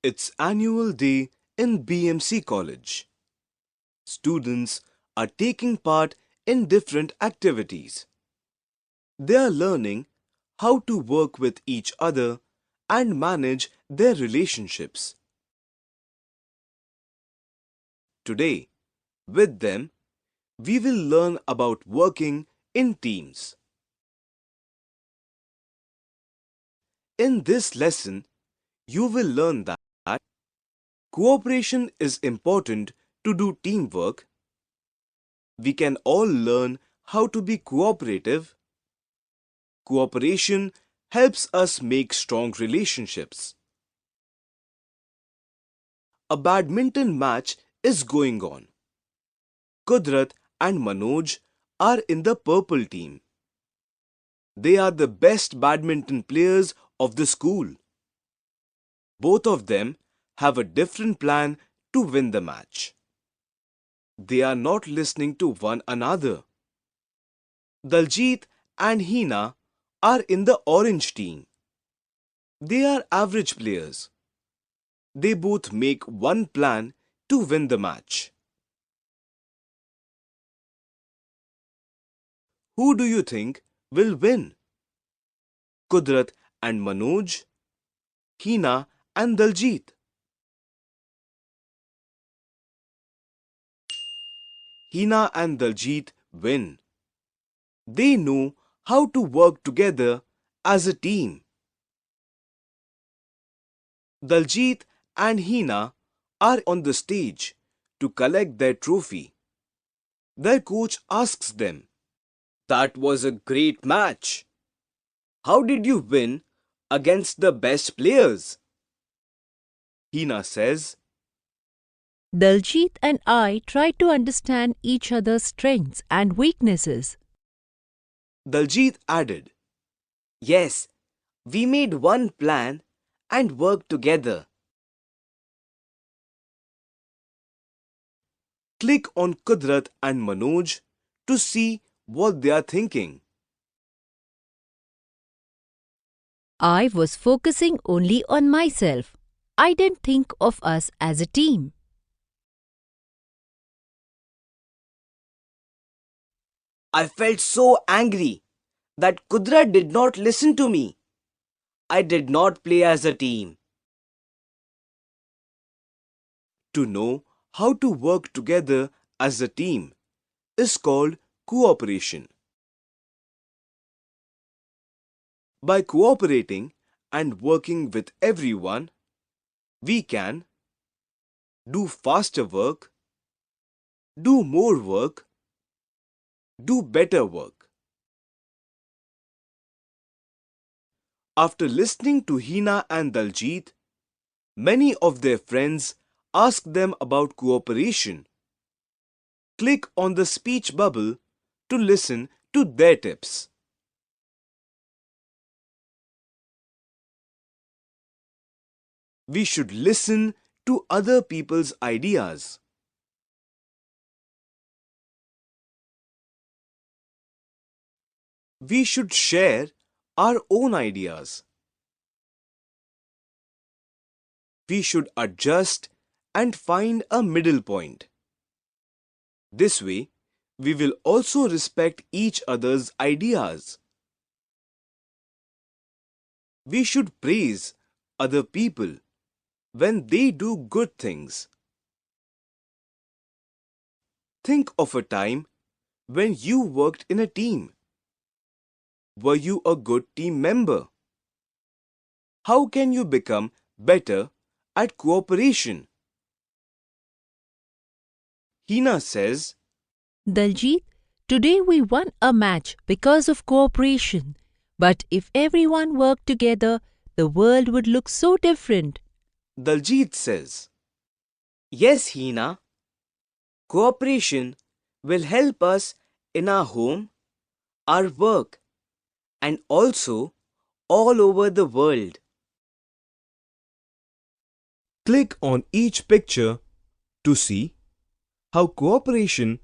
It's annual day in BMC College. Students are taking part in different activities. They are learning how to work with each other and manage their relationships. Today, with them, we will learn about working in teams. In this lesson, you will learn that cooperation is important to do teamwork. We can all learn how to be cooperative. Cooperation helps us make strong relationships. A badminton match is going on. Kudrat and Manoj are in the purple team. They are the best badminton players of the school. Both of them have a different plan to win the match. They are not listening to one another. Daljit and Hina are in the orange team. They are average players. They both make one plan to win the match. Who do you think will win? Kudrat and Manoj, Hina and Daljit. Hina and Daljit win. They know how to work together as a team. Daljit and Hina are on the stage to collect their trophy. Their coach asks them, "That was a great match. How did you win against the best players?" Hina says, Daljit and I tried to understand each other's strengths and weaknesses. Daljit added, Yes, we made one plan and worked together. Click on Kudrat and Manoj to see what they are thinking. I was focusing only on myself. I didn't think of us as a team. I felt so angry that Kudra did not listen to me. I did not play as a team. To know how to work together as a team is called cooperation. By cooperating and working with everyone, we can do faster work, do more work, do better work. After listening to Hina and Daljit, many of their friends asked them about cooperation. Click on the speech bubble to listen to their tips. We should listen to other people's ideas. We should share our own ideas. We should adjust and find a middle point. This way, we will also respect each other's ideas. We should praise other people when they do good things. Think of a time when you worked in a team. Were you a good team member? How can you become better at cooperation? Hina says, Daljit, today we won a match because of cooperation. But if everyone worked together, the world would look so different. Daljit says, Yes, Hina, cooperation will help us in our home, our work, and also all over the world. click on each picture to see how cooperation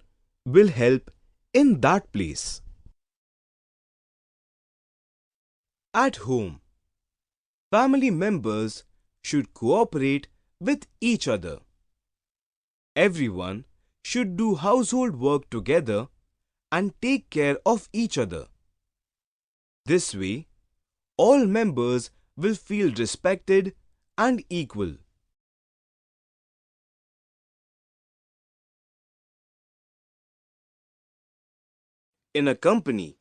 will help in that place. At home, family members should cooperate with each other. Everyone should do household work together and take care of each other. This way, all members will feel respected and equal. In a company,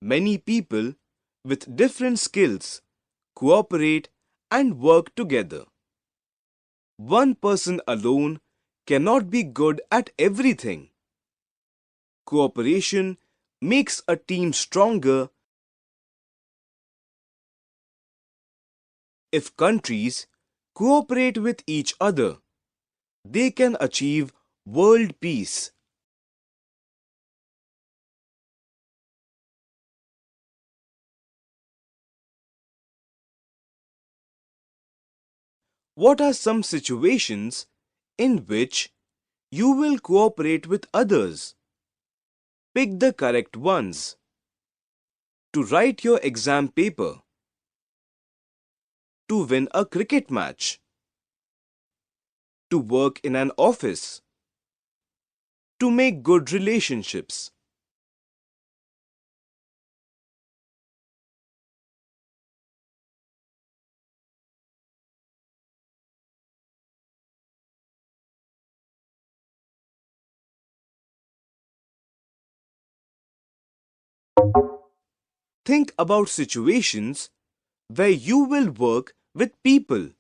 many people with different skills cooperate and work together. One person alone cannot be good at everything. Cooperation makes a team stronger. If countries cooperate with each other, they can achieve world peace. What are some situations in which you will cooperate with others? Pick the correct ones. To write your exam paper. To win a cricket match. To work in an office. To make good relationships. Think about situations where you will work with people.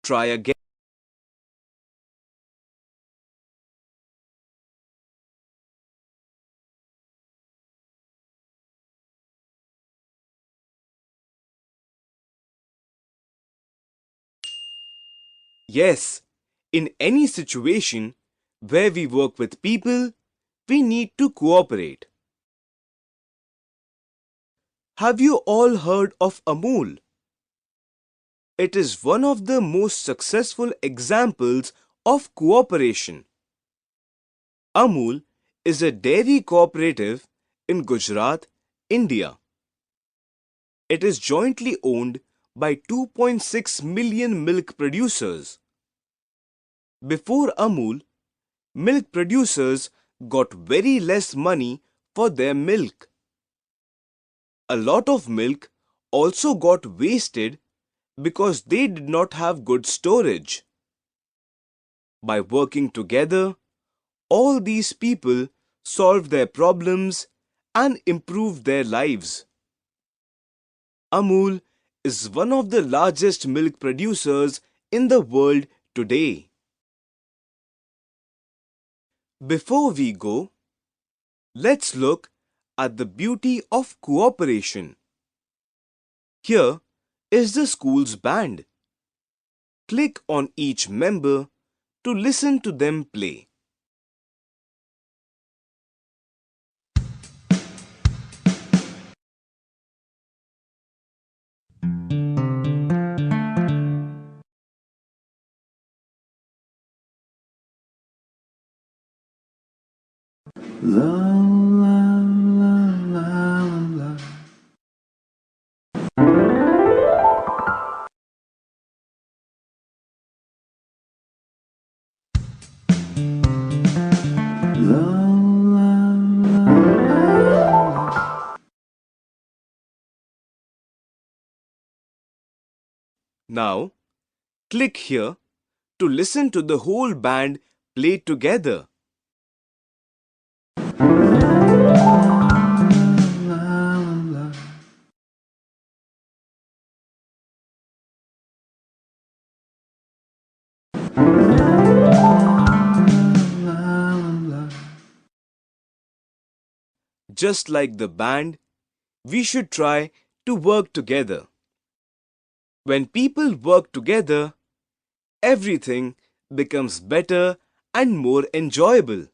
Try again. Yes, in any situation where we work with people, we need to cooperate. Have you all heard of Amul? It is one of the most successful examples of cooperation. Amul is a dairy cooperative in Gujarat, India. It is jointly owned by 2.6 million milk producers. Before Amul, milk producers got very less money for their milk. A lot of milk also got wasted because they did not have good storage. By working together, all these people solved their problems and improved their lives. Amul is one of the largest milk producers in the world today. Before we go, let's look at the beauty of cooperation. Here is the school's band. Click on each member to listen to them play. La la la la la. La la la la. Now, click here to listen to the whole band play together. Just like the band, we should try to work together. When people work together, everything becomes better and more enjoyable.